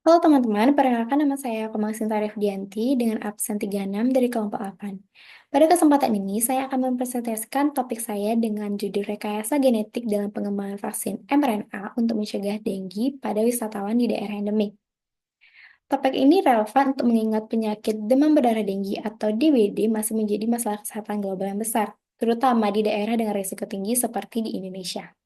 Halo teman-teman, perkenalkan nama saya Komang Sinta Rifdianti dengan absen 36 dari kelompok 8. Pada kesempatan ini, saya akan mempresentasikan topik saya dengan judul rekayasa genetik dalam pengembangan vaksin mRNA untuk mencegah dengue pada wisatawan di daerah endemik. Topik ini relevan untuk mengingat penyakit demam berdarah dengue atau DBD masih menjadi masalah kesehatan global yang besar, terutama di daerah dengan risiko tinggi seperti di Indonesia.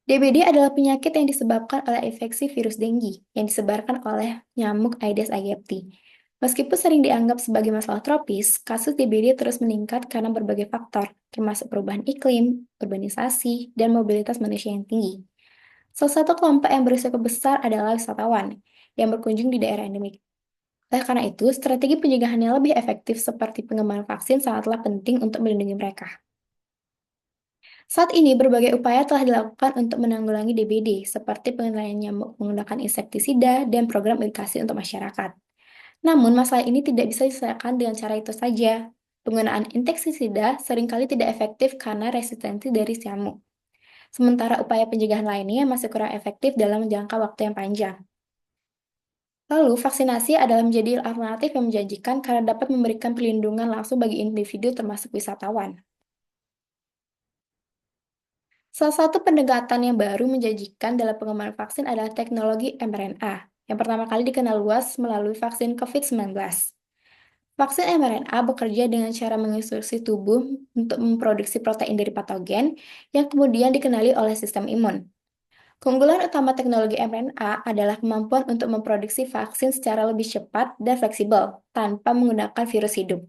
DBD adalah penyakit yang disebabkan oleh infeksi virus dengue yang disebarkan oleh nyamuk Aedes aegypti. Meskipun sering dianggap sebagai masalah tropis, kasus DBD terus meningkat karena berbagai faktor, termasuk perubahan iklim, urbanisasi, dan mobilitas manusia yang tinggi. Salah satu kelompok yang berisiko besar adalah wisatawan yang berkunjung di daerah endemik. Oleh karena itu, strategi pencegahan yang lebih efektif seperti pengembangan vaksin sangatlah penting untuk melindungi mereka. Saat ini, berbagai upaya telah dilakukan untuk menanggulangi DBD, seperti pengendalian nyamuk menggunakan insektisida dan program edukasi untuk masyarakat. Namun, masalah ini tidak bisa diselesaikan dengan cara itu saja. Penggunaan insektisida seringkali tidak efektif karena resistensi dari nyamuk. Sementara upaya pencegahan lainnya masih kurang efektif dalam jangka waktu yang panjang. Lalu, vaksinasi adalah menjadi alternatif yang menjanjikan karena dapat memberikan perlindungan langsung bagi individu termasuk wisatawan. Salah satu pendekatan yang baru menjanjikan dalam pengembangan vaksin adalah teknologi mRNA, yang pertama kali dikenal luas melalui vaksin COVID-19. Vaksin mRNA bekerja dengan cara menginstruksi tubuh untuk memproduksi protein dari patogen yang kemudian dikenali oleh sistem imun. Keunggulan utama teknologi mRNA adalah kemampuan untuk memproduksi vaksin secara lebih cepat dan fleksibel tanpa menggunakan virus hidup.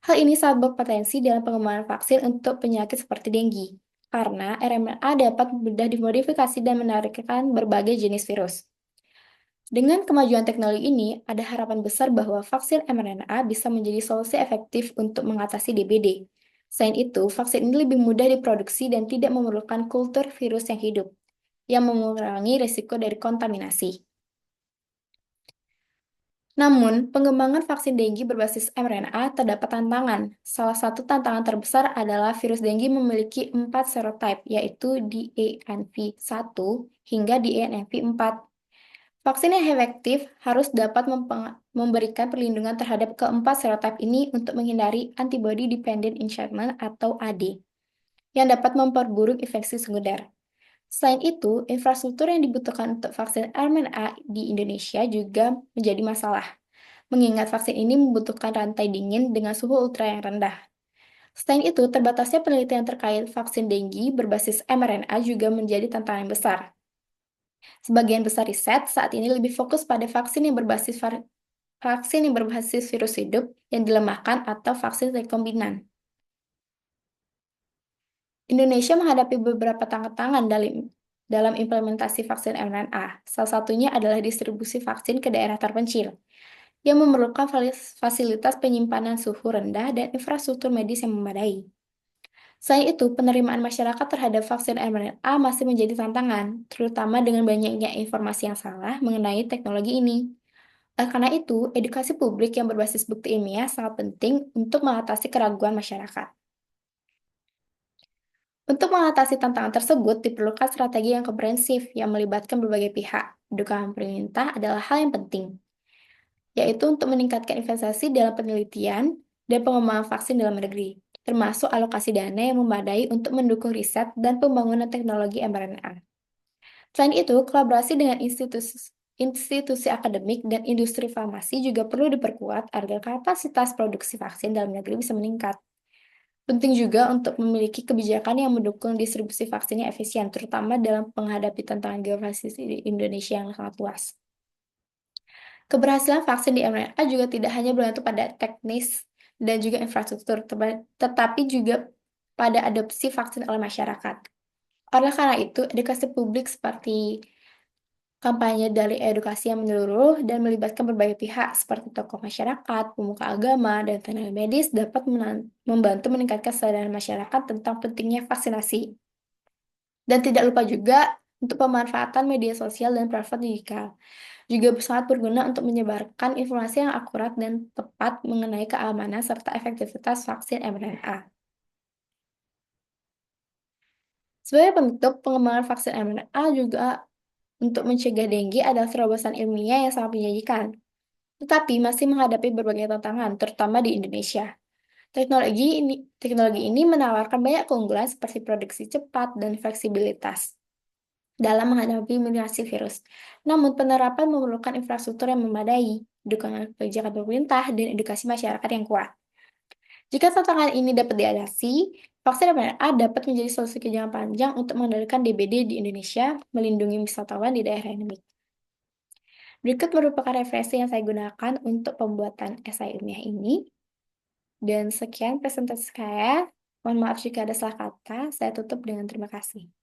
Hal ini sangat berpotensi dalam pengembangan vaksin untuk penyakit seperti dengue, karena RNA dapat mudah dimodifikasi dan menarikkan berbagai jenis virus. Dengan kemajuan teknologi ini, ada harapan besar bahwa vaksin mRNA bisa menjadi solusi efektif untuk mengatasi DBD. Selain itu, vaksin ini lebih mudah diproduksi dan tidak memerlukan kultur virus yang hidup, yang mengurangi risiko dari kontaminasi. Namun, pengembangan vaksin dengue berbasis mRNA terdapat tantangan. Salah satu tantangan terbesar adalah virus dengue memiliki 4 serotype, yaitu DENV1 hingga DENV4. Vaksin yang efektif harus dapat memberikan perlindungan terhadap keempat serotype ini untuk menghindari antibody dependent enchantment atau AD, yang dapat memperburuk infeksi sekunder. Selain itu, infrastruktur yang dibutuhkan untuk vaksin mRNA di Indonesia juga menjadi masalah, mengingat vaksin ini membutuhkan rantai dingin dengan suhu ultra yang rendah. Selain itu, terbatasnya penelitian terkait vaksin dengue berbasis mRNA juga menjadi tantangan besar. Sebagian besar riset saat ini lebih fokus pada vaksin yang berbasis virus hidup yang dilemahkan atau vaksin rekombinan. Indonesia menghadapi beberapa tantangan dalam implementasi vaksin mRNA. Salah satunya adalah distribusi vaksin ke daerah terpencil, yang memerlukan fasilitas penyimpanan suhu rendah dan infrastruktur medis yang memadai. Selain itu, penerimaan masyarakat terhadap vaksin mRNA masih menjadi tantangan, terutama dengan banyaknya informasi yang salah mengenai teknologi ini. Karena itu, edukasi publik yang berbasis bukti ilmiah sangat penting untuk mengatasi keraguan masyarakat. Untuk mengatasi tantangan tersebut, diperlukan strategi yang komprehensif yang melibatkan berbagai pihak. Dukungan pemerintah adalah hal yang penting, yaitu untuk meningkatkan investasi dalam penelitian dan pengembangan vaksin dalam negeri, termasuk alokasi dana yang memadai untuk mendukung riset dan pembangunan teknologi mRNA. Selain itu, kolaborasi dengan institusi akademik dan industri farmasi juga perlu diperkuat agar kapasitas produksi vaksin dalam negeri bisa meningkat. Penting juga untuk memiliki kebijakan yang mendukung distribusi vaksinnya efisien, terutama dalam menghadapi tantangan geografis di Indonesia yang sangat luas. Keberhasilan vaksin di mRNA juga tidak hanya bergantung pada teknis dan juga infrastruktur, tetapi juga pada adopsi vaksin oleh masyarakat. Oleh karena itu, edukasi publik seperti kampanye dari edukasi yang menyeluruh dan melibatkan berbagai pihak seperti tokoh masyarakat, pemuka agama, dan tenaga medis dapat membantu meningkatkan kesadaran masyarakat tentang pentingnya vaksinasi. Dan tidak lupa juga untuk pemanfaatan media sosial dan platform digital. Juga sangat berguna untuk menyebarkan informasi yang akurat dan tepat mengenai keamanan serta efektivitas vaksin mRNA. Sebagai penutup, pengembangan vaksin mRNA juga untuk mencegah dengue adalah terobosan ilmiah yang sangat menjanjikan, tetapi masih menghadapi berbagai tantangan, terutama di Indonesia. Teknologi ini menawarkan banyak keunggulan seperti produksi cepat dan fleksibilitas dalam menghadapi migrasi virus. Namun, penerapan memerlukan infrastruktur yang memadai, dukungan kebijakan pemerintah, dan edukasi masyarakat yang kuat. Jika tantangan ini dapat diatasi, vaksin mRNA dapat menjadi solusi jangka panjang untuk mengendalikan DBD di Indonesia, melindungi wisatawan di daerah endemik. Berikut merupakan referensi yang saya gunakan untuk pembuatan esai ilmiah ini. Dan sekian presentasi saya. Mohon maaf jika ada salah kata. Saya tutup dengan terima kasih.